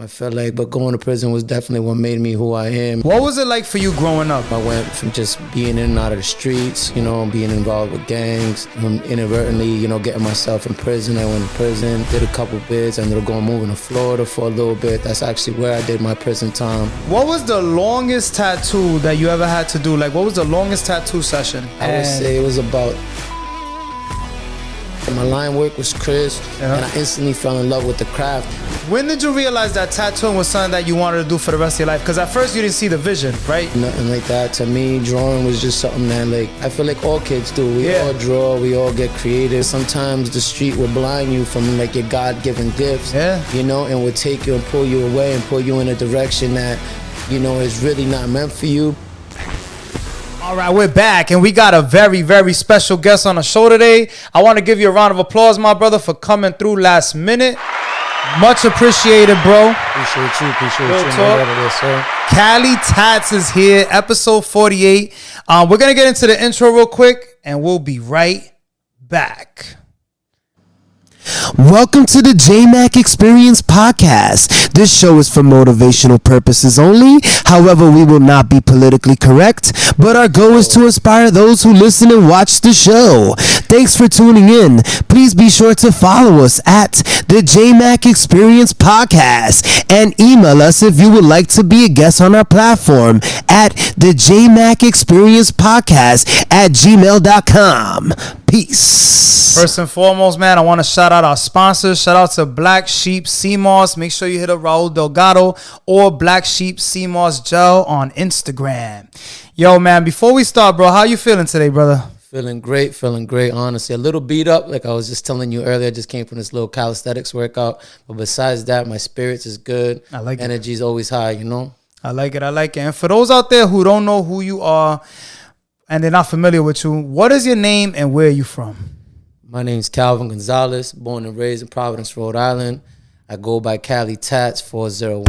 I felt like, but going to prison was definitely what made me who I am. What was it like for you growing up? I went from just being in and out of the streets, being involved with gangs, inadvertently, getting myself in prison. I went to prison, did a couple bits, ended up moving to Florida for a little bit. That's actually where I did my prison time. What was the longest tattoo that you ever had to do? Like, what was the longest tattoo session? I would say it was about... My line work was crisp, and I instantly fell in love with the craft. When did you realize that tattooing was something that you wanted to do for the rest of your life? Because at first you didn't see the vision, right? Nothing like that. To me, drawing was just something that, I feel like all kids do. We all draw, we all get creative. Sometimes the street will blind you from, your God-given gifts, and will take you and pull you away and pull you in a direction that, is really not meant for you. All right, we're back, and we got a very, very special guest on the show today. I want to give you a round of applause, my brother, for coming through last minute. Much appreciated, bro. Appreciate you. Cali TaTs is here, episode 48. We're going to get into the intro real quick, and we'll be right back. Welcome to the Jmack Experience Podcast. This show is for motivational purposes only. However, we will not be politically correct, but our goal is to inspire those who listen and watch the show. Thanks for tuning in. Please be sure to follow us at the Jmack Experience Podcast and email us if you would like to be a guest on our platform at the Jmack Experience Podcast at gmail.com. Peace. First and foremost, man, I want to shout out our sponsors. Shout out to Black Sheep Sea Moss. Make sure you hit up Raul Delgado or Black Sheep Sea Moss Gel on Instagram. Yo, man, before we start, bro, how you feeling today, brother? Feeling great, honestly. A little beat up, like I was just telling you earlier. I just came from this little calisthenics workout. But besides that, my spirits is good. I like it. Energy's always high, I like it. And for those out there who don't know who you are and they're not familiar with you, what is your name and where are you from? My name's Calvin Gonzalez, born and raised in Providence, Rhode Island. I go by Cali TaTs 401.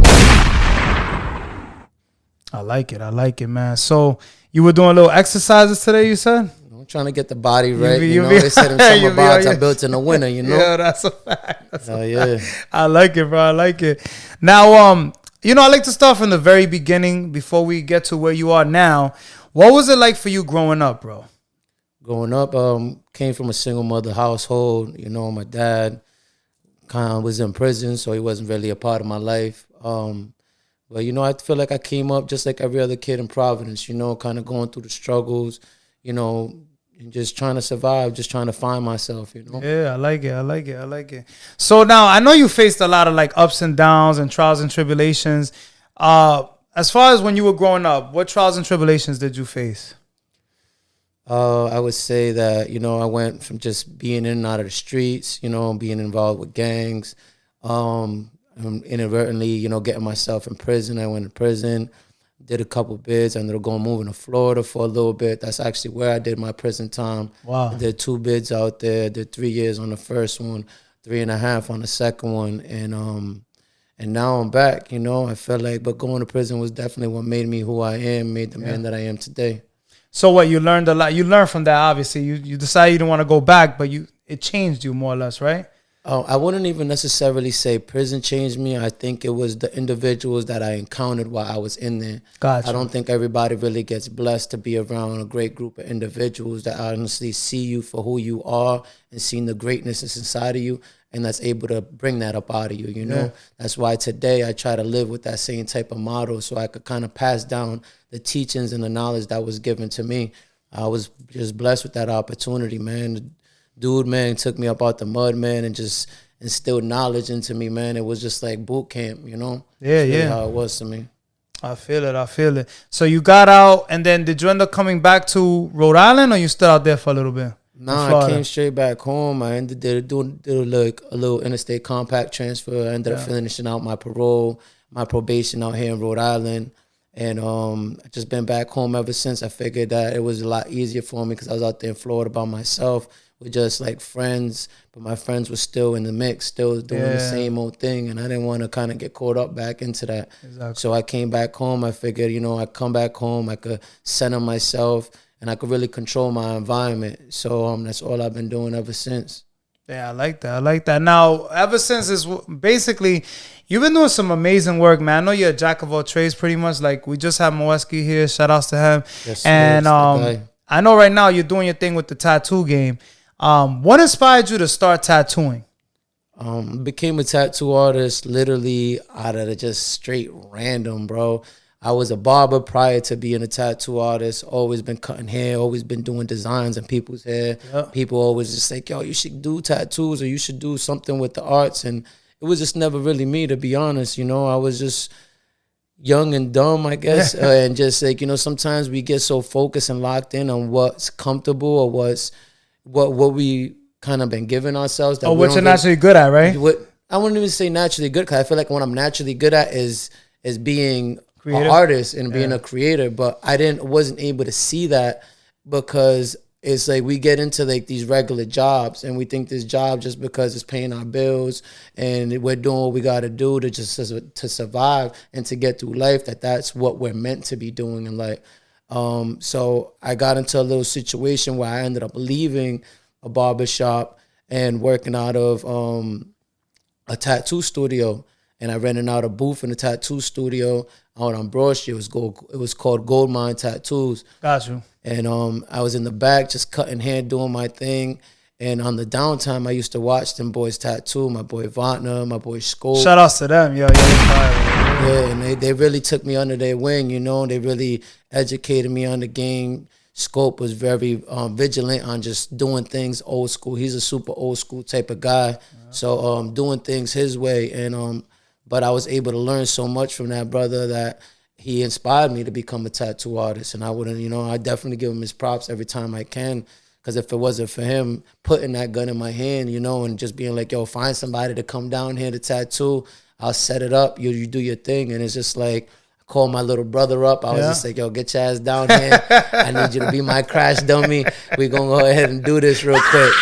I like it, man. So you were doing little exercises today, you said? I'm trying to get the body right. They said in summer bods are built in the winter, Yeah, that's a fact. Yeah. I like it, bro. I like it. Now, I like to start from the very beginning before we get to where you are now. What was it like for you growing up, bro? Growing up, came from a single mother household. My dad kind of was in prison, so he wasn't really a part of my life. But, I feel like I came up just like every other kid in Providence, kind of going through the struggles, and just trying to survive, just trying to find myself, Yeah, I like it. So now, I know you faced a lot of ups and downs and trials and tribulations. As far as when you were growing up, what trials and tribulations did you face? I would say that, I went from just being in and out of the streets, being involved with gangs, inadvertently, getting myself in prison. I went to prison, did a couple bids, ended up moving to Florida for a little bit. That's actually where I did my prison time. Wow. I did 2 bids out there, did 3 years on the first one, 3.5 on the second one, and now I'm back, I felt like, but going to prison was definitely what made me who I am, made the man that I am today. So what, you learned a lot. You learned from that, obviously. You decided you didn't want to go back, but it changed you more or less, right? I wouldn't even necessarily say prison changed me. I think it was the individuals that I encountered while I was in there. Gotcha. I don't think everybody really gets blessed to be around a great group of individuals that honestly see you for who you are and seeing the greatness that's inside of you, and that's able to bring that up out of you, Yeah. That's why today I try to live with that same type of model so I could kind of pass down the teachings and the knowledge that was given to me. I was just blessed with that opportunity, man. Dude, man, took me up out the mud, man, and just instilled knowledge into me, man. It was just like boot camp, Yeah, That's really how it was to me. I feel it. So you got out, and then did you end up coming back to Rhode Island, or you still out there for a little bit? Nah, I came straight back home. I ended did a little interstate compact transfer. I ended up finishing out my parole, my probation out here in Rhode Island. And I've just been back home ever since. I figured that it was a lot easier for me because I was out there in Florida by myself with just friends, but my friends were still in the mix, still doing the same old thing, and I didn't want to kind of get caught up back into that. Exactly. So I came back home. I figured, I come back home, I could center myself, and I could really control my environment. So that's all I've been doing ever since. Yeah, I like that. I like that. Now, ever since this, basically, you've been doing some amazing work, man. I know you're a jack of all trades, pretty much. Like, we just had Moeski here. Shout outs to him. Yes, and sir, I know right now you're doing your thing with the tattoo game. What inspired you to start tattooing? Became a tattoo artist literally out of just straight random, bro. I was a barber prior to being a tattoo artist. Always been cutting hair, always been doing designs in people's hair. Yep. People always just like, yo, you should do tattoos or you should do something with the arts. And it was just never really me, to be honest. You know, I was just young and dumb, I guess. And just like, you know, sometimes we get so focused and locked in on what's comfortable or what we kind of been giving ourselves. That what you're naturally good at, right? I wouldn't even say naturally good, because I feel like what I'm naturally good at is being creative? An artist and being a creator. But I wasn't able to see that, because it's like we get into like these regular jobs and we think this job, just because it's paying our bills and we're doing what we got to do to survive and to get through life, that's what we're meant to be doing in life. So I got into a little situation where I ended up leaving a barbershop and working out of a tattoo studio. And I rented out a booth in a tattoo studio out on Broad Street. It was called Gold Mine Tattoos. Got you. And I was in the back just cutting hair, doing my thing. And on the downtime, I used to watch them boys tattoo. My boy Vantner, my boy Scope. Shout outs to them, yo. Yeah, and they really took me under their wing, you know. They really educated me on the game. Scope was very vigilant on just doing things old school. He's a super old school type of guy. Yeah. So doing things his way. And but I was able to learn so much from that brother that he inspired me to become a tattoo artist. And I definitely give him his props every time I can. Because if it wasn't for him putting that gun in my hand, you know, and just being like, yo, find somebody to come down here to tattoo, I'll set it up, you do your thing. And it's just like, I called my little brother up. I was just like, yo, get your ass down here. I need you to be my crash dummy. We're going to go ahead and do this real quick.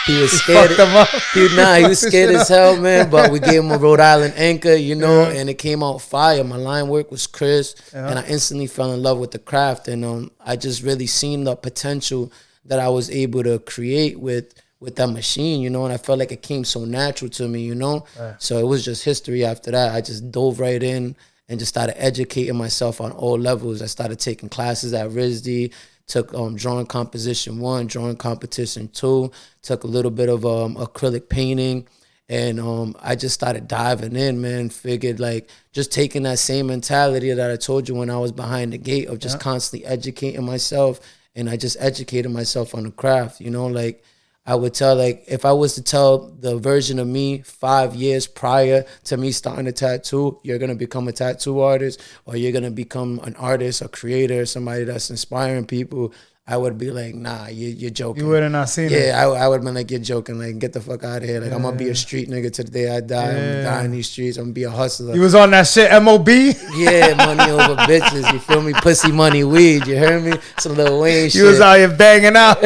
He was scared. He was scared as hell, man. But we gave him a Rhode Island anchor, you know, and it came out fire. My line work was crisp, and I instantly fell in love with the craft. And I just really seen the potential that I was able to create with that machine, you know. And I felt like it came so natural to me, you know. Right. So it was just history after that. I just dove right in and just started educating myself on all levels. I started taking classes at RISD. Took drawing composition 1, drawing competition 2, took a little bit of acrylic painting, and I just started diving in, man. Figured like just taking that same mentality that I told you when I was behind the gate of just constantly educating myself, and I just educated myself on the craft, you know. Like I would tell, like if I was to tell the version of me 5 years prior to me starting a tattoo, you're going to become a tattoo artist or you're going to become an artist, a creator, somebody that's inspiring people, I would be like, nah, you're joking. You would have not seen it. Yeah, I would have been like, you're joking. Like, get the fuck out of here. Like, I'm going to be a street nigga to the day I die. I'm going to die in these streets. I'm going to be a hustler. You was on that shit, M.O.B.? Yeah, money over bitches. You feel me? Pussy, money, weed. You heard me? Some Lil Wayne shit. You was out here banging out.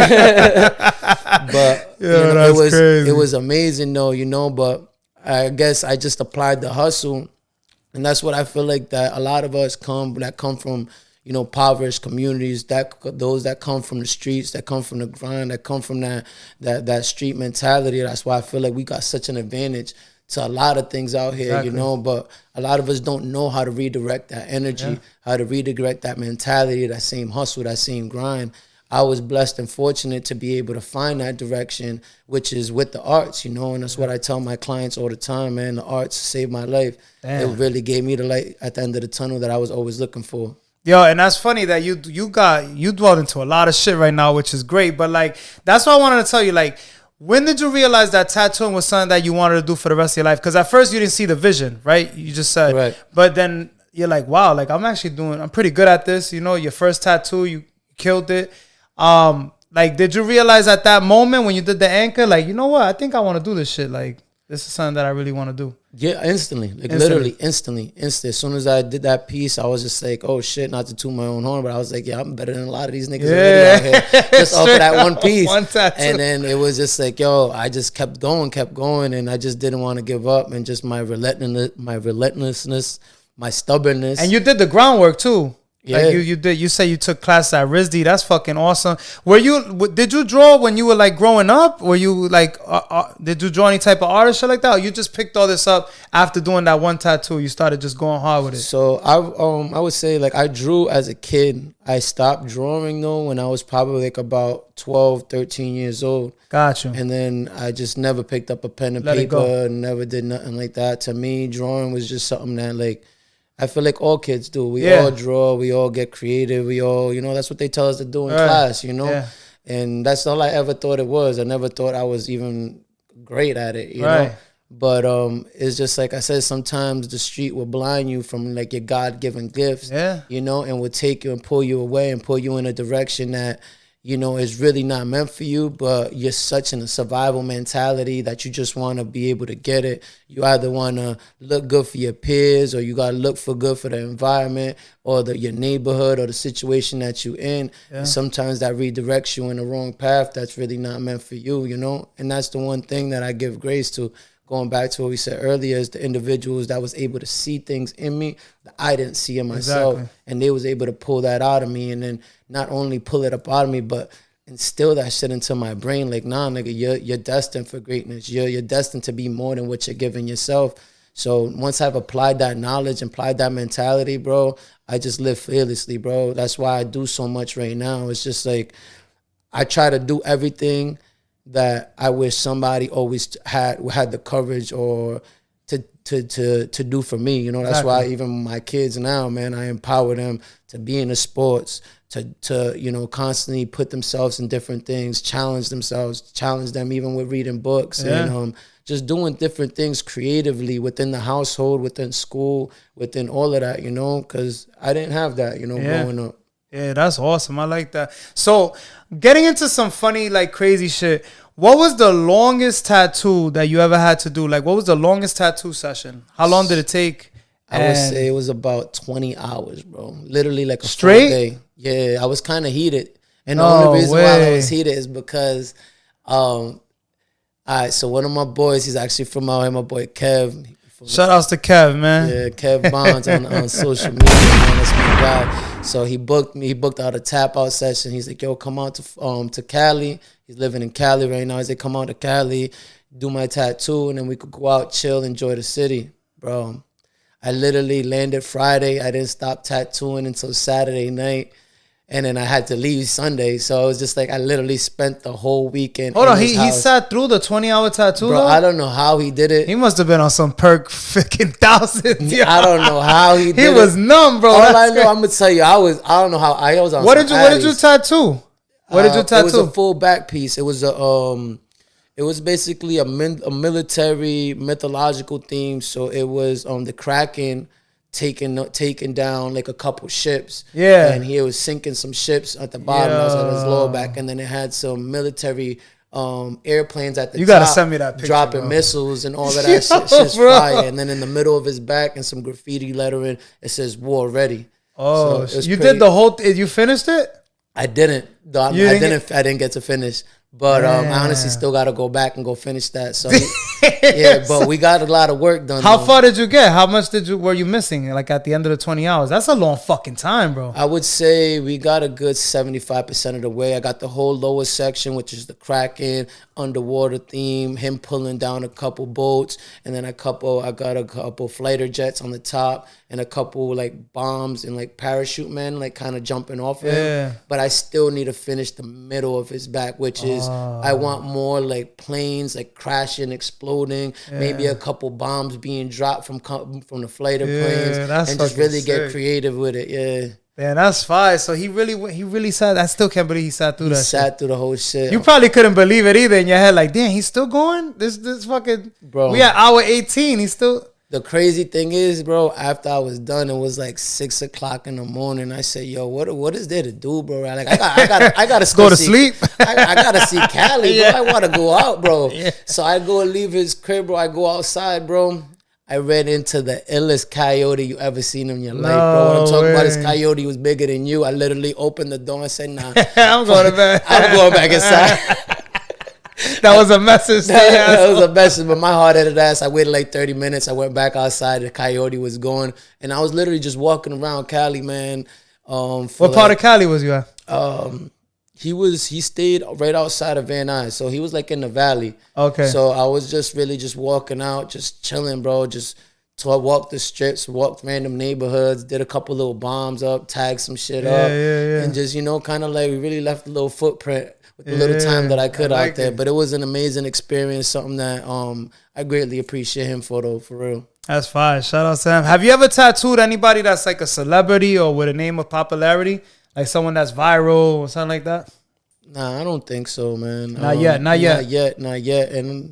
But it was amazing though, you know. But I guess I just applied the hustle. And that's what I feel like that a lot of us come from, you know, impoverished communities, those that come from the streets, that come from the grind, that come from that street mentality. That's why I feel like we got such an advantage to a lot of things out here, you know. But a lot of us don't know how to redirect that energy, how to redirect that mentality, that same hustle, that same grind. I was blessed and fortunate to be able to find that direction, which is with the arts, you know, and that's what I tell my clients all the time, man. The arts saved my life. Damn. It really gave me the light at the end of the tunnel that I was always looking for. Yo, and that's funny that you dwelled into a lot of shit right now, which is great. But like, that's what I wanted to tell you. Like, when did you realize that tattooing was something that you wanted to do for the rest of your life? Because at first you didn't see the vision, right? You just said, right. But then you're like, wow, like I'm pretty good at this. You know, your first tattoo, you killed it. Like, did you realize at that moment when you did the anchor, like, you know what? I think I want to do this shit. Like, this is something that I really want to do. Yeah, instantly. Like, literally, instantly. As soon as I did that piece, I was just like, oh, shit, not to toot my own horn, but I was like, yeah, I'm better than a lot of these niggas already out here. Just off of that one piece. One tattoo. And then it was just like, yo, I just kept going, and I just didn't want to give up, and just my relentlessness, my stubbornness. And you did the groundwork, too. Yeah. Like you say you took class at RISD. That's fucking awesome. Did you draw when you were like growing up? Were you like, did you draw any type of art or shit like that? Or you just picked all this up after doing that one tattoo? You started just going hard with it. So I would say like I drew as a kid. I stopped drawing though when I was probably like about 12, 13 years old. Gotcha. And then I just never picked up a pen and Let it go. paper, never did nothing like that. To me, drawing was just something that like, I feel like all kids do. We all draw. We all get creative. We all, that's what they tell us to do in class, Yeah. And that's all I ever thought it was. I never thought I was even great at it, you know. But it's just like I said, sometimes the street will blind you from like your God-given gifts, and will take you and pull you away and pull you in a direction that, is really not meant for you, but you're such in a survival mentality that you just want to be able to get it. You either want to look good for your peers, or you got to look for good for the environment or your neighborhood or the situation that you're in. And sometimes that redirects you in the wrong path that's really not meant for you, And that's the one thing that I give grace to. Going back to what we said earlier, is the individuals that was able to see things in me that I didn't see in myself. And they was able to pull that out of me, and then not only pull it up out of me, but instill that shit into my brain. Like, nah, nigga, you're destined for greatness. You're destined to be more than what you're giving yourself. So once I've applied that knowledge and applied that mentality, bro, I just live fearlessly, bro. That's why I do so much right now. It's just like I try to do everything that I wish somebody always had the courage or to do for me. That's why even my kids now, man, I empower them to be in the sports, to constantly put themselves in different things, challenge them even with reading books and just doing different things creatively within the household, within school, within all of that, because I didn't have that, growing up. Yeah, that's awesome. I like that. So, getting into some funny, like crazy shit, what was the longest tattoo that you ever had to do? Like, what was the longest tattoo session? How long did it take? I would say it was about 20 hours, bro. Literally like a straight full day. Yeah, I was kind of heated. And the only reason why I was heated is because, all right, so one of my boys, he's actually from out here, my boy Kev. Shout outs to Kev, man. Yeah, Kev Bonds on social media, man. That's my guy. So he booked me. He booked out a tap out session. He's like, yo, come out to Cali. He's living in Cali right now. He said, come out to Cali, do my tattoo, and then we could go out, chill, enjoy the city. Bro, I literally landed Friday. I didn't stop tattooing until Saturday night. And then I had to leave Sunday. So it was just like I literally spent the whole weekend. Hold on, he sat through the 20-hour tattoo, bro, though? I don't know how he did it. He must have been on some perk freaking thousands. I don't know how he did it. He was numb, bro. All I know, I'm going to tell you, I don't know how I was on What did you tattoo? What did you tattoo? It was a full back piece. It was it was basically a military mythological theme. So it was the Kraken taking down like a couple ships. Yeah. And he was sinking some ships at the bottom. That was at his lower back. And then it had some military airplanes at the top. You gotta send me that picture, dropping missiles and all of that shit. Shit's fire. And then in the middle of his back and some graffiti lettering, it says "War Ready." Oh, so you did the whole you finished it? I didn't. I didn't get to finish. But I honestly still got to go back and go finish that. So yeah, but we got a lot of work done. How far did you get? How much were you missing? Like at the end of the 20 hours? That's a long fucking time, bro. I would say we got a good 75% of the way. I got the whole lower section, which is the Kraken, underwater theme, him pulling down a couple boats, and then I got a couple fighter jets on the top, and a couple like bombs and like parachute men like kind of jumping off of him. But I still need to finish the middle of his back, which is I want more like planes like crashing, exploding, maybe a couple bombs being dropped from the fighter planes, and just really get creative with it. Yeah. Man, that's fire. So he really sat. I still can't believe he sat through that. He sat through the whole shit. You probably couldn't believe it either in your head. Like, damn, he's still going. This fucking bro. We at hour 18. He's still. The crazy thing is, bro, after I was done, it was like 6 o'clock in the morning. I said, yo, what is there to do, bro? Like, I gotta go to sleep. I gotta see Cali, bro. I want to go out, bro. So I go and leave his crib, bro. I go outside, bro. I ran into the illest coyote you ever seen in your life, bro. What I'm talking about, this coyote was bigger than you. I literally opened the door and said, nah. I'm going to bed. I'm going back inside. That was a message. That was a message, but my hard-headed ass, I waited like 30 minutes. I went back outside. The coyote was gone. And I was literally just walking around Cali, man, What part of Cali was you at? He stayed right outside of Van Nuys, so he was like in the valley. Okay. So I was just really just walking out, just chilling, bro. So I walked the strips, walked random neighborhoods, did a couple little bombs up, tagged some shit up, and just kind of like we really left a little footprint with the little time that I could out there. But it was an amazing experience, something that I greatly appreciate him for though, for real. That's fine. Shout out to him. Have you ever tattooed anybody that's like a celebrity or with a name of popularity? Like someone that's viral or something like that? Nah, I don't think so, man. Not yet.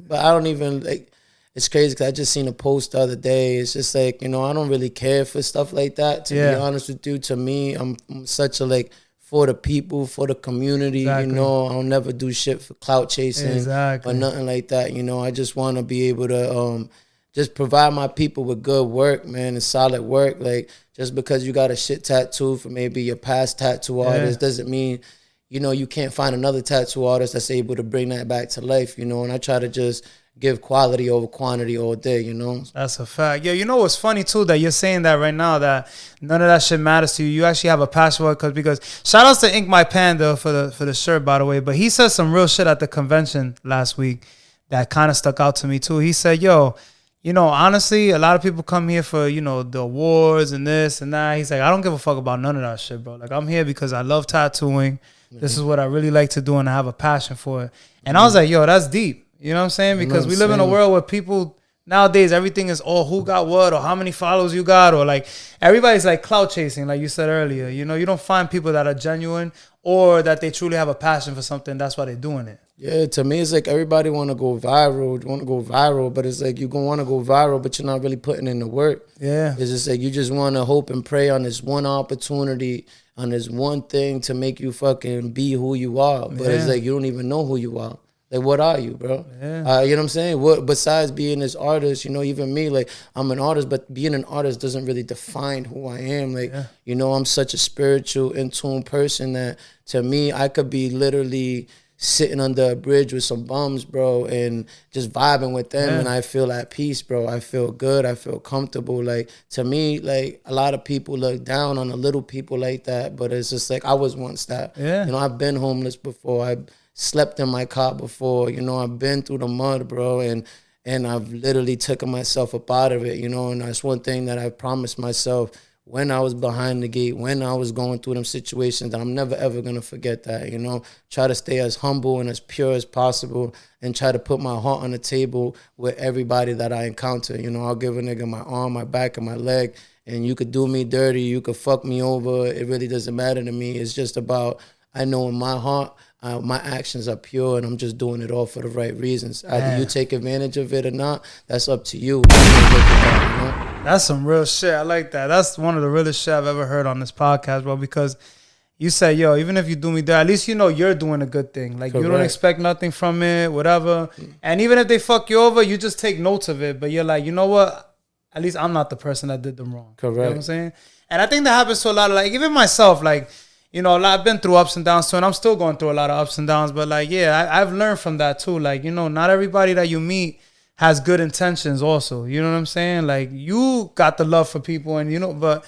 But I don't even like. It's crazy because I just seen a post the other day. It's just like I don't really care for stuff like that. To be honest with you, to me, I'm such a like for the people, for the community. Exactly. I'll never do shit for clout chasing or nothing like that. I just want to be able to just provide my people with good work, man, and solid work. Like, just because you got a shit tattoo for maybe your past tattoo artist doesn't mean, you can't find another tattoo artist that's able to bring that back to life, and I try to just give quality over quantity all day, That's a fact. Yeah, what's funny, too, that you're saying that right now, that none of that shit matters to you. You actually have a passion for it because shout outs to Ink My Panda for the shirt, by the way, but he said some real shit at the convention last week that kind of stuck out to me, too. He said, honestly, a lot of people come here for, the awards and this and that. He's like, I don't give a fuck about none of that shit, bro. Like, I'm here because I love tattooing. This is what I really like to do, and I have a passion for it. And I was like, that's deep. You know what I'm saying? Because we live in a world where people, nowadays, everything is, who got what or how many followers you got, or like, everybody's like clout chasing, like you said earlier. You don't find people that are genuine or that they truly have a passion for something. That's why they're doing it. Yeah, to me, it's like everybody want to go viral, but it's like you're going to want to go viral, but you're not really putting in the work. Yeah. It's just like you just want to hope and pray on this one opportunity, on this one thing to make you fucking be who you are. But it's like you don't even know who you are. Like, what are you, bro? Yeah. You know what I'm saying? What besides being this artist, even me, like, I'm an artist, but being an artist doesn't really define who I am. Like, I'm such a spiritual, in tune person that, to me, I could be literally sitting under a bridge with some bums, bro, and just vibing with them, and I feel at peace, bro. I feel good. I feel comfortable. Like, to me, like, a lot of people look down on the little people like that, but it's just like I was once that. Yeah. I've been homeless before. I slept in my car before. I've been through the mud, bro, and I've literally taken myself up out of it, and that's one thing that I promised myself when I was behind the gate, when I was going through them situations, that I'm never, ever going to forget that, Try to stay as humble and as pure as possible and try to put my heart on the table with everybody that I encounter. I'll give a nigga my arm, my back, and my leg, and you could do me dirty, you could fuck me over. It really doesn't matter to me. It's just about, I know in my heart, my actions are pure, and I'm just doing it all for the right reasons. Either you take advantage of it or not, that's up to you. That's some real shit. I like that. That's one of the realest shit I've ever heard on this podcast, bro, because you say, even if you do me there, at least you're doing a good thing. Like, you don't expect nothing from it, whatever. And even if they fuck you over, you just take notes of it. But you're like, you know what? At least I'm not the person that did them wrong. Correct. You know what I'm saying? And I think that happens to a lot of, like, even myself, like, I've been through ups and downs too, and I'm still going through a lot of ups and downs. But, like, I've learned from that too. Like, not everybody that you meet has good intentions also. You know what I'm saying? Like, you got the love for people, and, but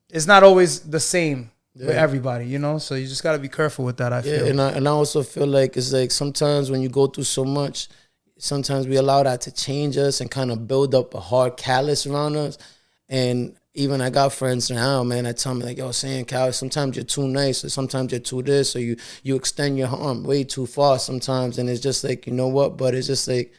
it's not always the same with everybody, So you just got to be careful with that, I feel. And I also feel like it's like sometimes when you go through so much, sometimes we allow that to change us and kind of build up a hard callus around us. And even I got friends now, man, that tell me like, saying, Cal, sometimes you're too nice, or sometimes you're too this, or you extend your arm way too far sometimes. And it's just like, you know what? But it's just like,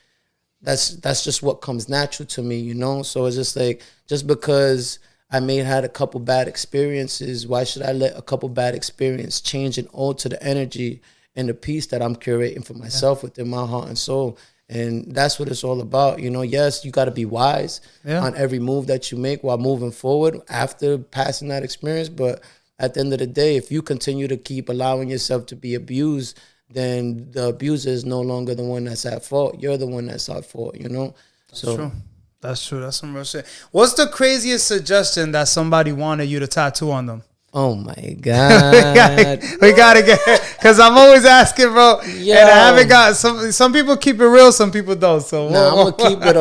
that's just what comes natural to me, So it's just like, just because I may have had a couple bad experiences, why should I let a couple bad experience change and alter the energy and the peace that I'm curating for myself within my heart and soul? And that's what it's all about. Yes, you got to be wise on every move that you make while moving forward after passing that experience. But at the end of the day, if you continue to keep allowing yourself to be abused, then the abuser is no longer the one that's at fault. You're the one that's at fault, That's true. That's true. That's some real shit. What's the craziest suggestion that somebody wanted you to tattoo on them? Oh my God. we gotta get, because I'm always asking, bro. Yo. And I haven't got some people keep it real, some people don't. So Nah, I'm gonna keep it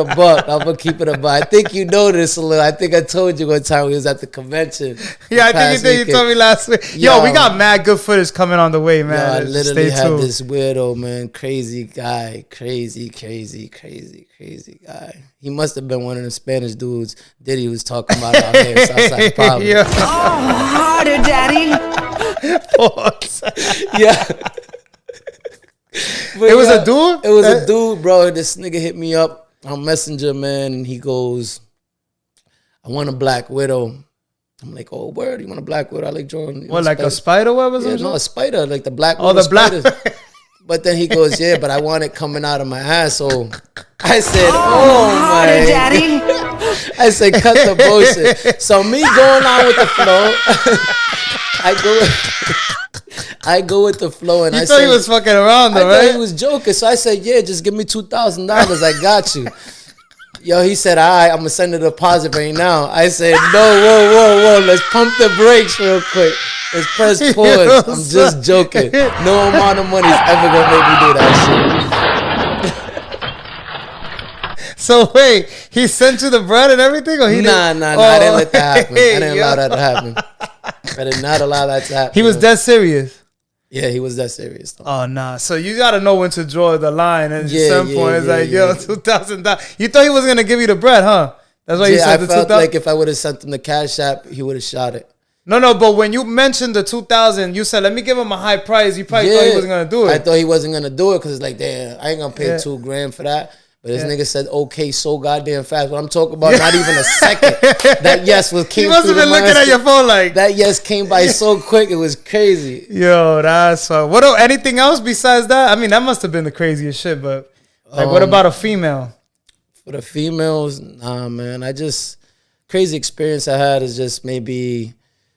a buck. I think you know this a little. I think I told you one time we was at the convention. Yeah, I think you did. You told me last week. Yo, we got mad good footage coming on the way, man. Yo, I literally had this weirdo, man, crazy guy, crazy guy. He must have been one of the Spanish dudes Diddy was talking about out here, Southside Poverty. Yeah. Oh, harder, daddy. Yeah. It was a dude? It was a dude, bro. This nigga hit me up on Messenger, man, and he goes, I want a Black Widow. I'm like, oh, word, you want a Black Widow? I like drawing. What, like a spider web or something? No, a spider, like the Black Widow. Oh, the black. But then he goes, yeah, but I want it coming out of my asshole. I said, oh my. Daddy. I said, cut the bullshit. So me going on with the flow, I go with the flow, and You I thought said, he was fucking around, though, I thought right? he was joking. So I said, yeah, just give me $2,000. I got you. Yo, he said, all right, I'm going to send a deposit right now. I said, no, whoa. Let's pump the brakes real quick. Let's press pause. I'm just joking. No amount of money is ever going to make me do that shit. So wait, he sent you the bread and everything? Or he Nah, didn't? I didn't let that happen. I didn't allow Yo. that to happen. I did not allow that to happen. He was dead serious. Yeah, he was that serious, though. Oh, nah. So you got to know when to draw the line. And Yeah, at some point, it's like, yo, $2,000. You thought he was going to give you the bread, huh? That's why you Yeah, I sent the felt 2,000? like if I would have sent him the Cash App, he would have shot it. No, but when you mentioned the 2,000, you said, let me give him a high price. You probably thought he wasn't going to do it. I thought he wasn't going to do it because it's like, damn, I ain't going to pay $2,000 for that. But this nigga said, okay, so goddamn fast. What I'm talking about, not even a second. That yes came He must have been looking at your phone like. That yes came by so quick, it was crazy. Yo, that's fun. Anything else besides that? I mean, that must have been the craziest shit, but like, what about a female? For the females, nah, man. Crazy experience I had is just maybe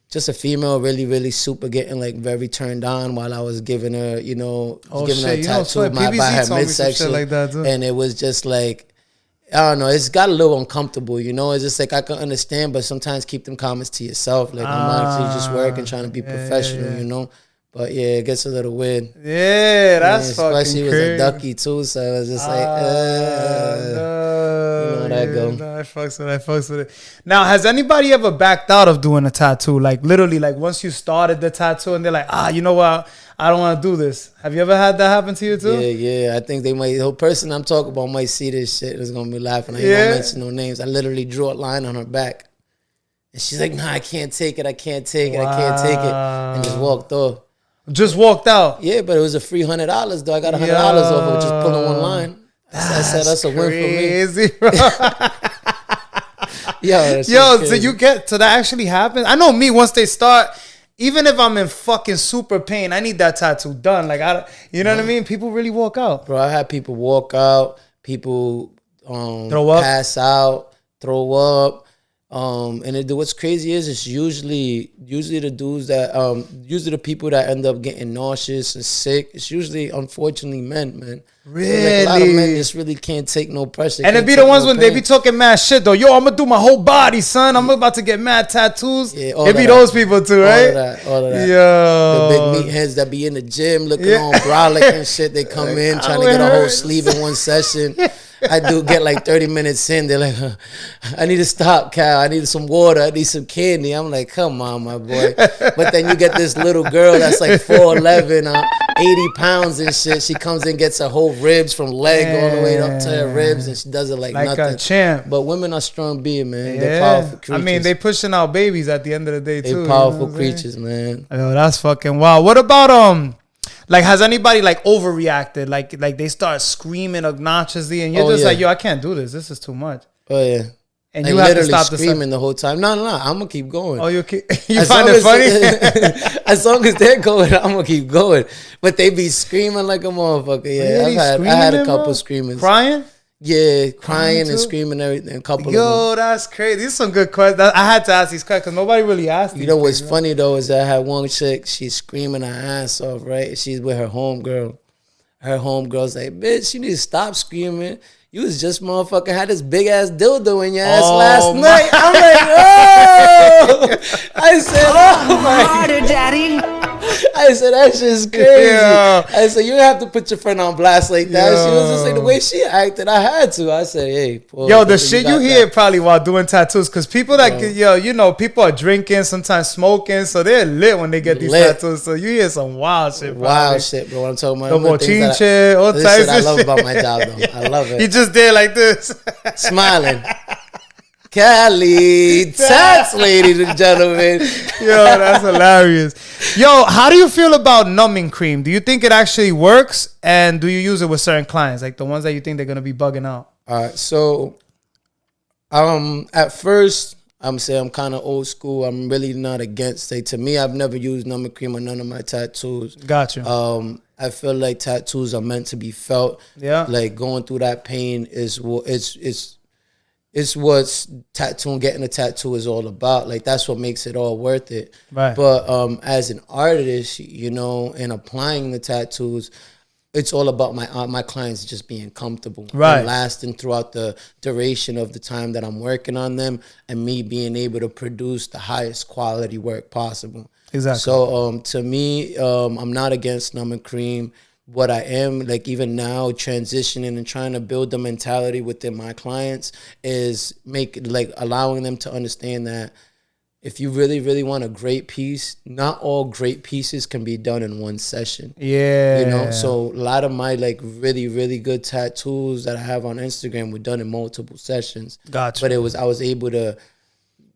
just a female really, really super getting like very turned on while I was giving her, giving her a tattoo by her midsection. Like that too. And it was just like, I don't know, it's got a little uncomfortable, It's just like I can understand, but sometimes keep them comments to yourself. Like I'm actually just working, trying to be professional, But yeah, it gets a little weird. Yeah, that's fucking especially crazy. Especially was a ducky too, so it was just like, that go. No, I fucks with it. Now, has anybody ever backed out of doing a tattoo? Like literally, like once you started the tattoo and they're like, you know what? I don't want to do this. Have you ever had that happen to you too? Yeah. I think the person I'm talking about might see this shit and is gonna be laughing. I ain't gonna mention no names. I literally drew a line on her back. And she's like, nah, I can't take it. I can't take it. And just walked off. Just walked out. Yeah, but it was a free $100 though. I got $100 off of it just pulling one line. I said that's a win for me. Bro. Yo, so you get so that actually happens. I know me, once they start, even if I'm in fucking super pain, I need that tattoo done. Like you know what I mean? People really walk out. Bro, I had people walk out, people throw up, pass out, throw up. And what's crazy is it's usually the dudes that usually the people that end up getting nauseous and sick. It's usually unfortunately men, man. Really, like a lot of men just really can't take no pressure. And it be the ones when they be talking mad shit though. Yo, I'm gonna do my whole body, son. I'm about to get mad tattoos. Yeah, it be those people too, right? All of that. Yo, the big meatheads that be in the gym looking all brolic and shit. They come in trying to get a whole sleeve in one session. I do get like 30 minutes in. They're like, I need to stop, Cal. I need some water. I need some candy. I'm like, come on, my boy. But then you get this little girl that's like 4'11", 80 pounds and shit. She comes in, gets her whole ribs from leg all the way up to her ribs, and she does it like nothing. Like a champ. But women are strong being, man. They're powerful creatures. I mean, they pushing out babies at the end of the day, too. They're powerful creatures, man. Yo, that's fucking wild. What about, like, has anybody like overreacted? Like they start screaming obnoxiously, and you're just like, yo, I can't do this. This is too much. Oh yeah. And you have to stop screaming the whole time. No, I'm gonna keep going. Oh, you find it funny? As long as they're going, I'm gonna keep going. But they be screaming like a motherfucker. Yeah, really? I had a couple screamers. Crying? Yeah, crying and screaming everything. A couple of them. Yo, that's crazy. These are some good questions. I had to ask these questions because nobody really asked these. You know what's funny though is that I had one chick, she's screaming her ass off, right? She's with her homegirl. Her homegirl's like, bitch, you need to stop screaming. You was just motherfucking had this big ass dildo in your ass last night. I'm like, I said, oh my. Harder, Daddy. I said, that shit's crazy. Yeah. I said, you have to put your friend on blast like that. Yo. She was just like, the way she acted, I had to. I said, hey. Boy, Yo, the shit you hear that. probably while doing tattoos, because people that, people are drinking, sometimes smoking, so they're lit when they get these tattoos. So you hear some wild shit. Probably. Wild shit, bro. I'm talking about The bochinche, all types of shit. I love about my job, though. I love it. You just did like this. Smiling. Cali TaTs, ladies and gentlemen. Yo, that's hilarious. Yo, how do you feel about numbing cream? Do you think it actually works? And do you use it with certain clients, like the ones that you think they're going to be bugging out? All right, so at first, I'm saying I'm kind of old school. I'm really not against it. To me, I've never used numbing cream on none of my tattoos. Gotcha. I feel like tattoos are meant to be felt. Yeah. Like going through that pain is it's what's getting a tattoo is all about. Like that's what makes it all worth it. Right. But as an artist, and applying the tattoos, it's all about my clients just being comfortable, right, and lasting throughout the duration of the time that I'm working on them, and me being able to produce the highest quality work possible. Exactly. So to me, I'm not against numbing cream. What I am, like even now, transitioning and trying to build the mentality within my clients is allowing them to understand that if you really, really want a great piece, not all great pieces can be done in one session. Yeah. So a lot of my really, really good tattoos that I have on Instagram were done in multiple sessions. Gotcha. But I was able to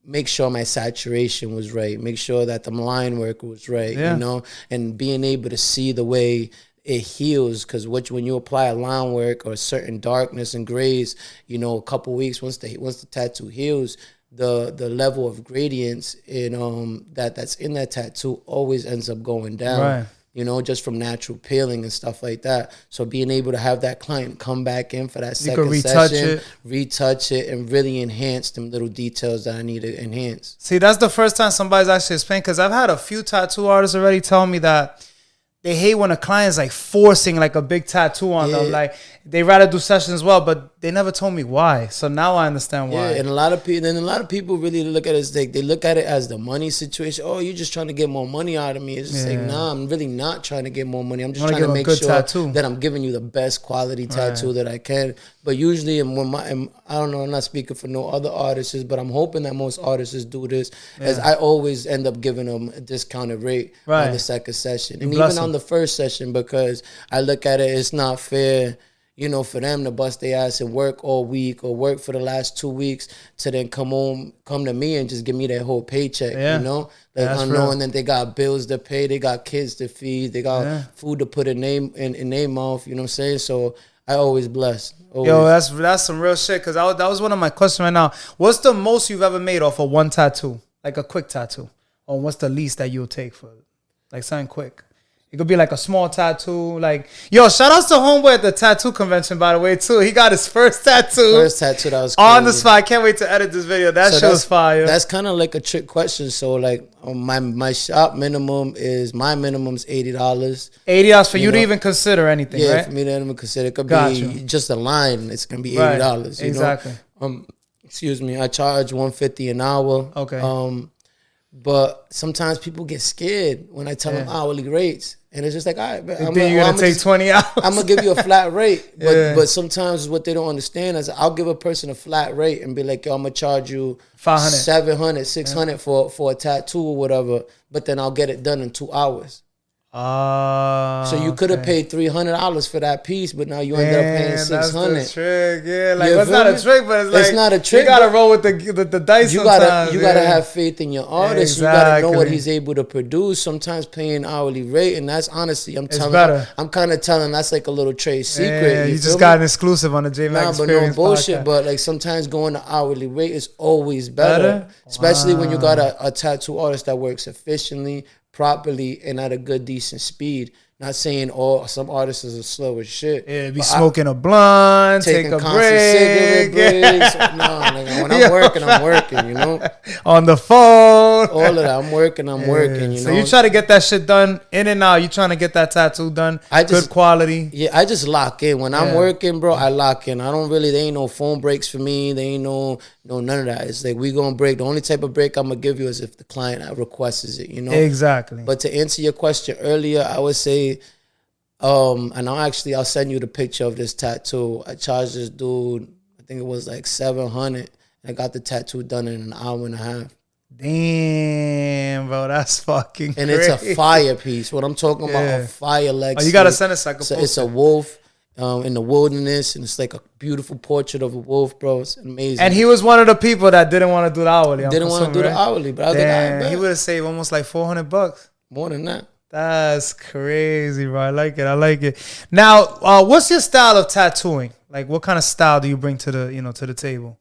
make sure my saturation was right, make sure that the line work was right, and being able to see the way it heals, because when you apply a line work or certain darkness and grays, a couple weeks once the tattoo heals, the level of gradients in that's in that tattoo always ends up going down. Right. Just from natural peeling and stuff like that. So being able to have that client come back in for that second session, retouch it, and really enhance them little details that I need to enhance. See, that's the first time somebody's actually explained, because I've had a few tattoo artists already tell me that they hate when a client's like forcing like a big tattoo on them. Like they rather do sessions as well, but they never told me why. So now I understand why. Yeah, and a lot of people really look at it as they look at it as the money situation. Oh, you're just trying to get more money out of me. It's just like, nah, I'm really not trying to get more money. I'm just trying to make sure that I'm giving you the best quality tattoo that I can. But usually, I don't know, I'm not speaking for no other artists, but I'm hoping that most artists do this, as I always end up giving them a discounted rate on the second session. And even on the first session, because I look at it, it's not fair, for them to bust their ass and work all week or work for the last 2 weeks to then come to me and just give me their whole paycheck, unknowing that they got bills to pay, they got kids to feed, they got food to put in their mouth, you know what I'm saying? So I always bless. Always. Yo, that's some real shit, because that was one of my questions right now. What's the most you've ever made off of one tattoo? Like a quick tattoo? Or what's the least that you'll take for like something quick? It could be like a small tattoo. Like, yo, shout out to homeboy at the tattoo convention, by the way, too. He got his first tattoo. First tattoo, that was crazy. On the spot. I can't wait to edit this video. That shit was fire. That's kind of like a trick question. So, like, my shop minimum's $80. $80 for you to even consider anything, right? Yeah, for me to even consider. It could be just a line. It's going to be $80. Exactly. Excuse me. I charge $150 an hour. Okay. But sometimes people get scared when I tell them hourly rates. And it's just like, all right, you're going to take 20 hours. I'm going to give you a flat rate. But sometimes what they don't understand is I'll give a person a flat rate and be like, yo, I'm going to charge you $500, $600 for a tattoo or whatever. But then I'll get it done in 2 hours. So you could have paid $300 for that piece, but now you ended up paying $600. That's the trick, yeah. Like, it's not a trick, but it's not a trick. You gotta roll with the dice. You gotta have faith in your artist. You gotta know what he's able to produce. Sometimes paying hourly rate, and that's honestly, I'm kind of telling that's like a little trade secret. Yeah, you just got an exclusive on the Jmack Experience. But no bullshit. Podcast. But like sometimes going to hourly rate is always better. Especially when you got a tattoo artist that works efficiently, properly, and at a good, decent speed. Not saying some artists are slow as shit. Yeah, be smoking a blunt, take a break. Cigarette breaks. No, nigga, when I'm working, you know. On the phone. All of that, I'm working, you know. So you try to get that shit done in and out. You trying to get that tattoo done, good quality. Yeah, I just lock in. When I'm working, bro, I lock in. I don't really, there ain't no phone breaks for me. There ain't no none of that. It's like we gonna break. The only type of break I'm gonna give you is if the client requests it, you know. Exactly. But to answer your question earlier, I would say, and I'll send you the picture of this tattoo. I charged this dude, I think it was like $700. I got the tattoo done in an hour and a half. Damn, bro, that's fucking and crazy. It's a fire piece. What I'm talking about, a fire leg. Oh, you gotta send us like a It's a wolf in the wilderness, and it's like a beautiful portrait of a wolf, bro. It's amazing. And he was one of the people that didn't want to do the hourly. Didn't want to do the hourly, but I was like, all right, he would have saved almost like $400. More than that. That's crazy, bro. I like it. Now, what's your style of tattooing? Like, what kind of style do you bring to the table?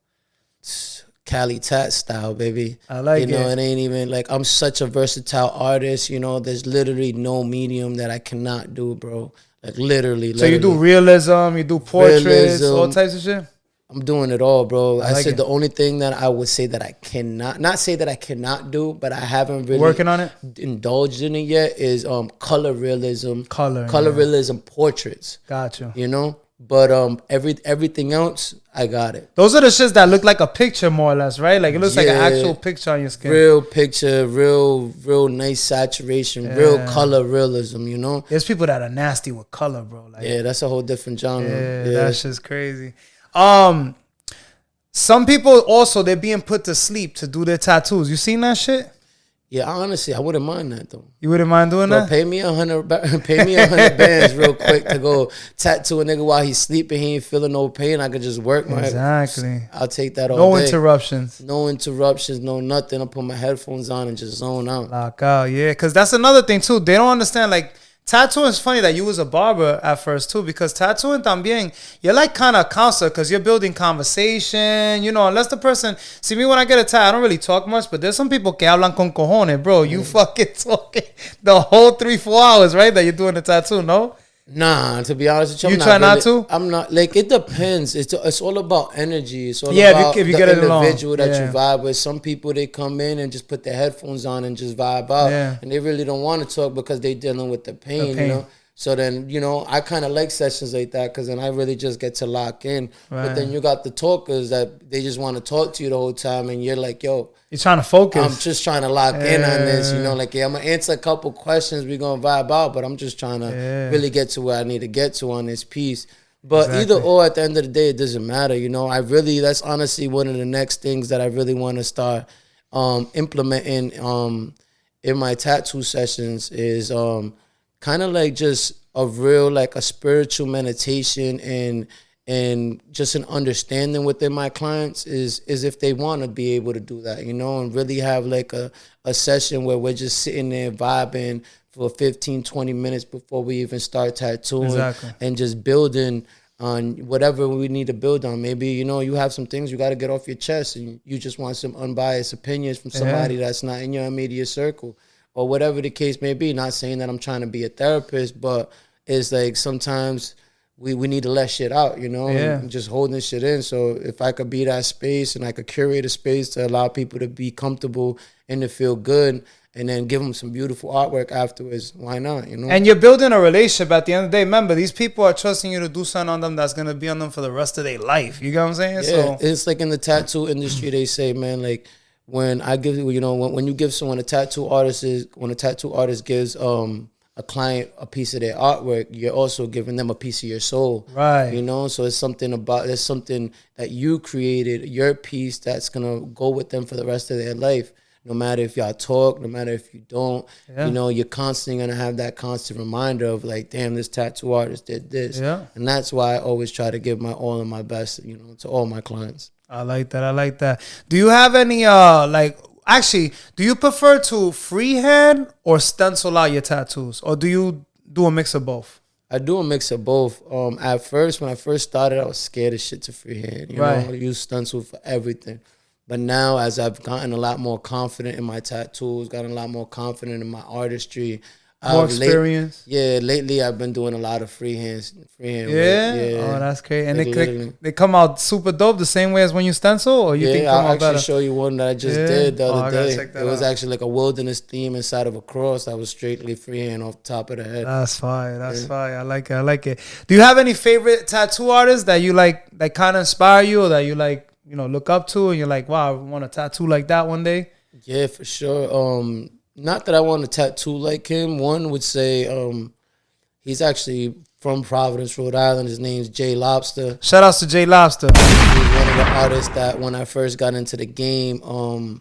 Cali TaTs style, baby. I like it. You know, it ain't even like I'm such a versatile artist. You know, there's literally no medium that I cannot do, bro. Like literally. So you do realism, you do portraits, all types of shit? I'm doing it all, bro. I said it. The only thing that I would say that I not say that I cannot do, but I haven't really working on it, indulged in it yet, is color realism, color realism portraits. Gotcha. You know, but everything else, I got it. Those are the shits that look like a picture, more or less, right? Like it looks like an actual picture on your skin. Real picture, real nice saturation, real color realism. You know, there's people that are nasty with color, bro. Like, yeah, that's a whole different genre. Yeah, that's just crazy. Some people also, they're being put to sleep to do their tattoos. You seen that shit? Yeah, honestly, I wouldn't mind that though. You wouldn't mind doing that? Pay me 100 bands real quick to go tattoo a nigga while he's sleeping. He ain't feeling no pain. I could just work my exactly. I'll take that all no day. Interruptions. No interruptions. No nothing. I'll put my headphones on and just zone out. Lock out, yeah. Because that's another thing too. They don't understand, like, tattooing is funny that you was a barber at first too, because tattooing también, you're like kind of a counselor because you're building conversation, you know, unless the person, see me when I get a tattoo, I don't really talk much, but there's some people que hablan con cojones, bro. You fucking talking the whole 3-4 hours, right, that you're doing the tattoo, no? Nah, to be honest with you, you try not to? I'm not, like, it depends. It's all about energy. It's all about if you get the individual that you vibe with. Some people, they come in and just put their headphones on and just vibe out. Yeah. And they really don't want to talk because they're dealing with the pain, you know? So then, you know, I kind of like sessions like that because then I really just get to lock in. Right. But then you got the talkers that they just want to talk to you the whole time and you're like, yo. You're trying to focus. I'm just trying to lock in on this, you know, like, yeah, I'm going to answer a couple questions. We're going to vibe out, but I'm just trying to really get to where I need to get to on this piece. But either or, at the end of the day, it doesn't matter, you know. That's honestly one of the next things that I really want to start implementing in my tattoo sessions is kind of like just a real, like a spiritual meditation and just an understanding within my clients is if they want to be able to do that, you know, and really have like a session where we're just sitting there vibing for 15, 20 minutes before we even start tattooing and just building on whatever we need to build on. Maybe, you know, you have some things you got to get off your chest and you just want some unbiased opinions from somebody that's not in your immediate circle. Or whatever the case may be. Not saying that I'm trying to be a therapist, but it's like sometimes we need to let shit out, you know, and just holding shit in. So if I could be that space and I could curate a space to allow people to be comfortable and to feel good and then give them some beautiful artwork afterwards, why not, you know? And you're building a relationship at the end of the day. Remember, these people are trusting you to do something on them that's going to be on them for the rest of their life. You get what I'm saying? Yeah, so it's like in the tattoo industry, they say, man, like, when I give, you know, when you give someone when a tattoo artist gives a client a piece of their artwork, you're also giving them a piece of your soul, right? You know, so there's something that you created, your piece that's gonna go with them for the rest of their life. No matter if y'all talk, no matter if you don't, you know, you're constantly gonna have that constant reminder of like, damn, this tattoo artist did this, and that's why I always try to give my all and my best, you know, to all my clients. I like that. Do you have any do you prefer to freehand or stencil out your tattoos, or do you do a mix of both? I do a mix of both. At first, when I first started, I was scared as shit to freehand. You know, I use stencil for everything. But now, as I've gotten a lot more confident in my tattoos, gotten a lot more confident in my artistry, More experience. Lately I've been doing a lot of freehand Yeah? work. Oh, that's great. And Like, they come out super dope the same way as when you stencil, or you think come I'll out better? actually show you one that I just did the other I gotta day. check that It was out. actually like a wilderness theme inside of a cross that was straightly freehand off the top of the head. That's fire. That's fire. I like it. I like it. Do you have any favorite tattoo artists that you like, that kind of inspire you, or that you like, you know, look up to, and you're like, wow, I want a tattoo like that one day? Yeah, for sure. Not that I want a tattoo like him. One would say he's actually from Providence, Rhode Island. His name's J Lobster. Shout outs to J Lobster. He's one of the artists that when I first got into the game,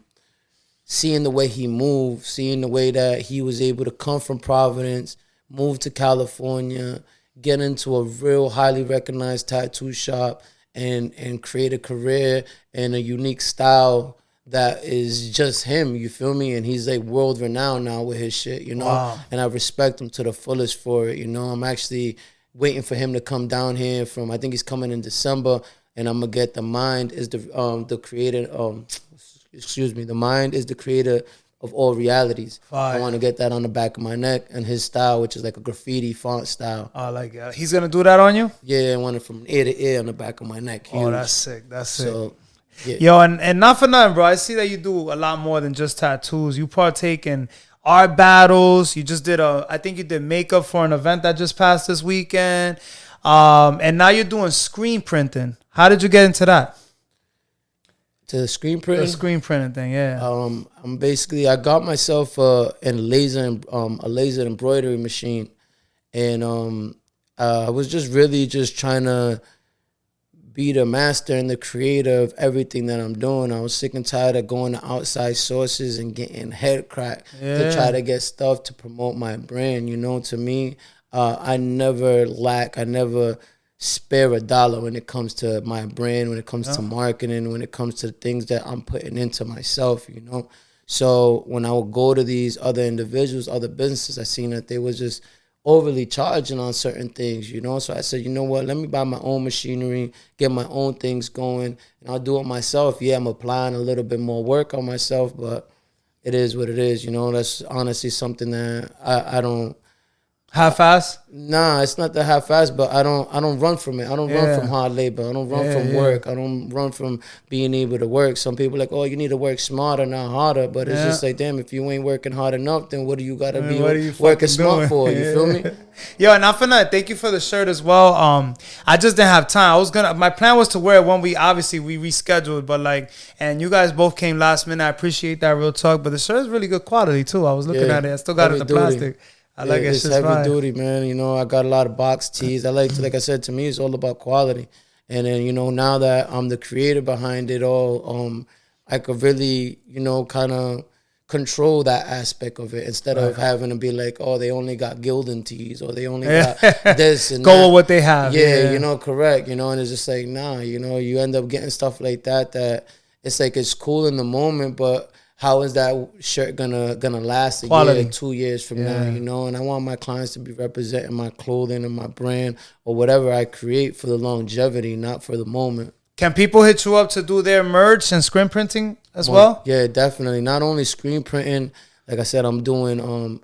seeing the way he moved, seeing the way that he was able to come from Providence, move to California, get into a real highly recognized tattoo shop, and create a career and a unique style that is just him, you feel me? And he's like world renowned now with his shit, you know? Wow. And I respect him to the fullest for it, you know? I'm actually waiting for him to come down here I think he's coming in December, and I'm gonna get The Mind is the creator, The Mind is the creator of all realities. Fire. I want to get that on the back of my neck, and his style, which is like a graffiti font style. I like it. He's gonna do that on you? Yeah, I want it from ear to ear on the back of my neck. Huge. Oh, that's sick. That's sick. So, yeah. Yo, and not for nothing, bro. I see that you do a lot more than just tattoos. You partake in art battles. You just did I think you did makeup for an event that just passed this weekend. And now you're doing screen printing. How did you get into that? To the screen printing? The screen printing thing, yeah. I got myself a laser embroidery machine, and I was just really just trying to be the master and the creator of everything that I'm doing. I was sick and tired of going to outside sources and getting head crack to try to get stuff to promote my brand. You know, to me, I never lack. I never spare a dollar when it comes to my brand, when it comes to marketing, when it comes to the things that I'm putting into myself, you know. So when I would go to these other individuals, other businesses, I seen that they was just overly charging on certain things, you know. So I said, you know what, let me buy my own machinery, get my own things going, and I'll do it myself. Yeah, I'm applying a little bit more work on myself, but it is what it is, you know. That's honestly something that I don't half-ass? Nah, it's not the half-ass, but I don't run from it. I don't run from hard labor. I don't run from work. I don't run from being able to work. Some people are like, oh, you need to work smarter, not harder. But it's just like, damn, if you ain't working hard enough, then what do you got to be working smart for? You feel me? Yo, and for that, thank you for the shirt as well. I just didn't have time. My plan was to wear it when we rescheduled, but and you guys both came last minute. I appreciate that, real talk. But the shirt is really good quality too. I was looking at it. I still got it in the plastic. I like it. It's heavy duty, man. You know, I got a lot of box tees. I like I said, to me, it's all about quality. And then, you know, now that I'm the creator behind it all, I could really, you know, kind of control that aspect of it instead of having to be like, oh, they only got Gildan tees or they only got this and Go with what they have. Yeah, you know, correct. You know, and it's just like, nah, you know, you end up getting stuff like that it's like it's cool in the moment, but how is that shirt gonna last a year, 2 years from now, you know? And I want my clients to be representing my clothing and my brand or whatever I create for the longevity, not for the moment. Can people hit you up to do their merch and screen printing as well? Yeah, definitely. Not only screen printing, like I said, I'm doing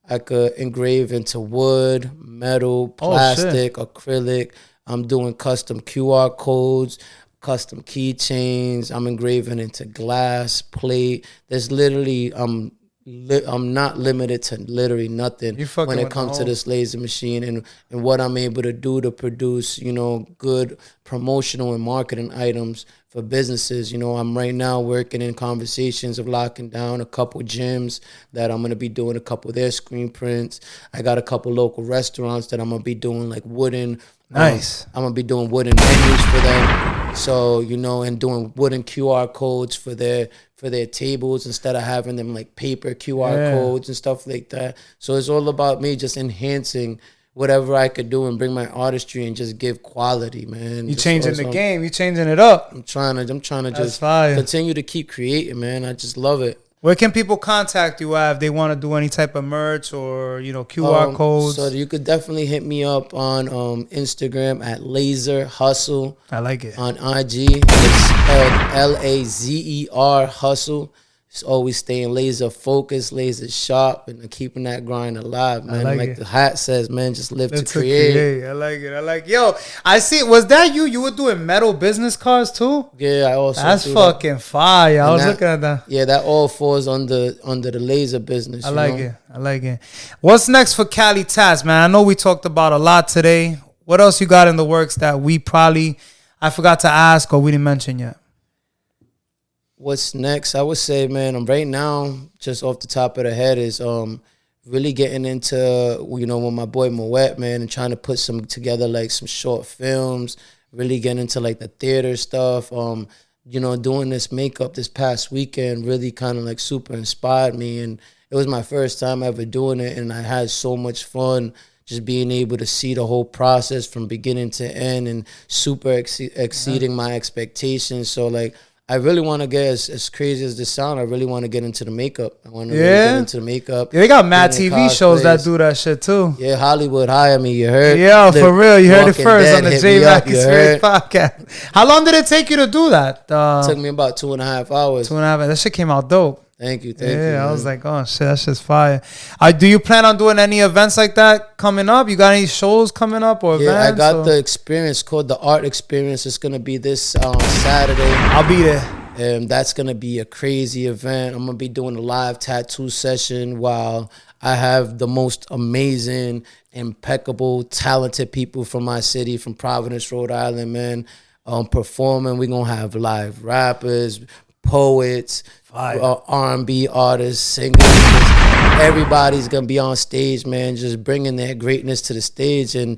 I could engrave into wood, metal, plastic, acrylic. I'm doing custom QR codes, custom keychains. I'm engraving into glass, plate. There's literally I'm not limited to literally nothing when it comes to this laser machine and what I'm able to do to produce, you know, good promotional and marketing items for businesses. You know, I'm right now working in conversations of locking down a couple gyms that I'm going to be doing a couple of their screen prints. I got a couple local restaurants that I'm going to be doing like wooden. Nice. I'm going to be doing wooden menus for them. So, you know, and doing wooden QR codes for their tables instead of having them like paper QR codes and stuff like that. So it's all about me just enhancing whatever I could do and bring my artistry and just give quality, man. You changing the game. You changing it up. I'm trying to just continue to keep creating, man. I just love it. Where can people contact you if they want to do any type of merch or, you know, QR codes? So you could definitely hit me up on Instagram at Laser Hustle. I like it. On IG, it's spelled Lazer Hustle. just always staying laser focused, laser sharp, and keeping that grind alive, man. Like the hat says, man, just live to create. I like it. Yo, I see. Was that you? You were doing metal business cards too? Yeah, I also. That's fucking fire. I was looking at that. Yeah, that all falls under the laser business. I like it. What's next for Cali TaTs, man? I know we talked about a lot today. What else you got in the works that I forgot to ask or we didn't mention yet? What's next? I would say, man, right now, just off the top of the head, is really getting into, with my boy Moet, man, and trying to put some together, like some short films, really getting into like the theater stuff. Doing this makeup this past weekend really kind of like super inspired me, and it was my first time ever doing it, and I had so much fun just being able to see the whole process from beginning to end, and super exceeding my expectations. So like, I really want to get, as crazy as this sound, I really want to get into the makeup. I want to really get into the makeup. Yeah, they got mad TV shows that do that shit too. Yeah, Hollywood hire me, you heard? Yeah, for real. You heard it first on the Jmack Experience podcast. How long did it take you to do that? It took me about 2.5 hours. 2.5 hours. That shit came out dope. Thank you. Yeah, I was like, oh shit, that shit's fire. Do you plan on doing any events like that coming up? You got any shows coming up or events? Yeah, I got the experience called the Art Experience. It's gonna be this Saturday. I'll be there. That's gonna be a crazy event. I'm gonna be doing a live tattoo session while I have the most amazing, impeccable, talented people from my city, from Providence, Rhode Island, man, performing. We're gonna have live rappers, poets, R&B artists, singers. Everybody's gonna be on stage, man, just bringing their greatness to the stage. And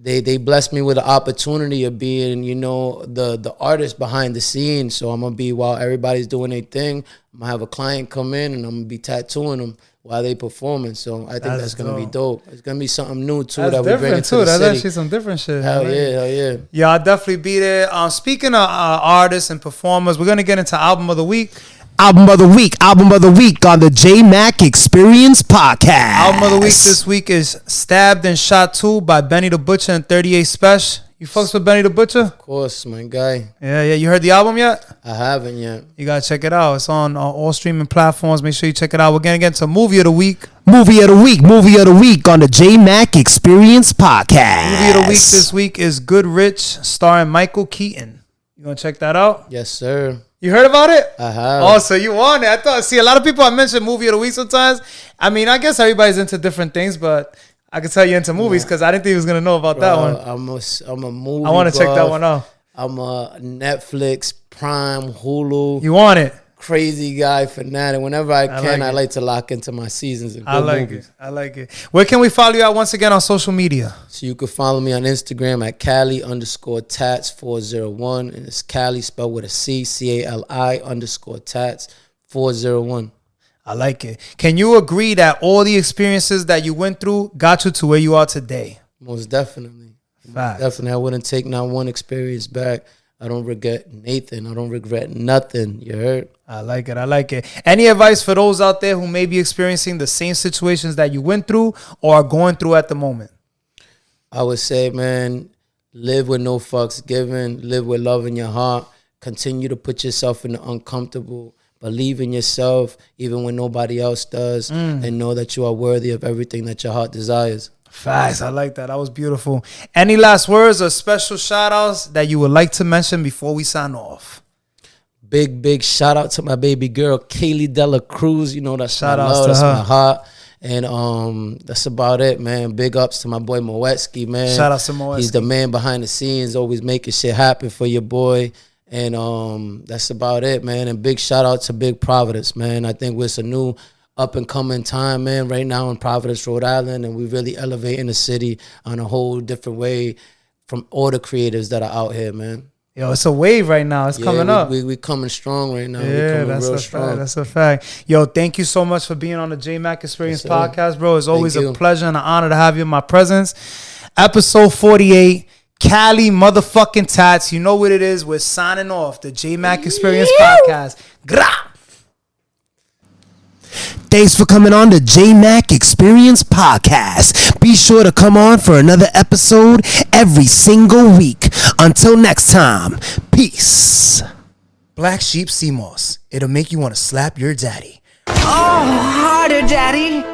they blessed me with the opportunity of being, the artist behind the scenes. So I'm gonna be, while everybody's doing their thing, I'm gonna have a client come in and I'm gonna be tattooing them while they performing. So I think that's gonna be dope. It's gonna be something new too that we bring into the city. That's actually some different shit. Hell yeah. Yeah, I'll definitely be there. Speaking of artists and performers, we're gonna get into album of the week. Album of the week on the Jmack Experience Podcast. Album of the week this week is Stabbed and Shot 2 by Benny the Butcher and 38 Special. You fucks with Benny the Butcher? Of course, my guy. Yeah. You heard the album yet? I haven't yet. You gotta check it out. It's on all streaming platforms. Make sure you check it out. We're gonna get into movie of the week. Movie of the week on the Jmack Experience Podcast. Movie of the week this week is Good Rich, starring Michael Keaton. You gonna check that out? Yes, sir. You heard about it? I have. Oh, so you want it? A lot of people I mention movie of the week sometimes. I mean, I guess everybody's into different things, but I can tell you into movies because I didn't think you was gonna know about that one. I'm a movie. I want to check that one out. I'm a Netflix, Prime, Hulu. You want it? Crazy guy, fanatic. Whenever I can, I like to lock into my seasons. I like it. Where can we follow you at once again on social media? So you can follow me on Instagram at Cali_Tats401. And it's Cali spelled with a C, CALI_Tats 401. I like it. Can you agree that all the experiences that you went through got you to where you are today? Most definitely. Fact. Definitely. I wouldn't take not one experience back. I don't regret Nathan. I don't regret nothing. You heard? I like it. Any advice for those out there who may be experiencing the same situations that you went through or are going through at the moment? I would say, man, live with no fucks given. Live with love in your heart. Continue to put yourself in the uncomfortable. Believe in yourself even when nobody else does. And know that you are worthy of everything that your heart desires. Facts. I like that. That was beautiful. Any last words or special shout outs that you would like to mention before we sign off? Big shout out to my baby girl, Kaylee Dela Cruz. You know, that's shout my outs love, to that's her. my heart. And that's about it, man. Big ups to my boy Moetsky, man. Shout out to Moetsky. He's the man behind the scenes, always making shit happen for your boy. And that's about it, man. And big shout out to Big Providence, man. I think it's a new up and coming time, man, right now in Providence, Rhode Island, and we're really elevating the city on a whole different way from all the creatives that are out here, man. Yo, it's a wave right now. It's coming up. We coming strong right now. Yeah, that's a fact. That's a fact. Yo, thank you so much for being on the Jmack Experience podcast, bro. It's always a pleasure and an honor to have you in my presence. Episode 48, Cali motherfucking TaTs. You know what it is. We're signing off the Jmack Experience podcast. Grah! Thanks for coming on the Jmack Experience Podcast. Be sure to come on for another episode every single week. Until next time, peace. Black Sheep Sea Moss. It'll make you want to slap your daddy. Oh, harder, Daddy.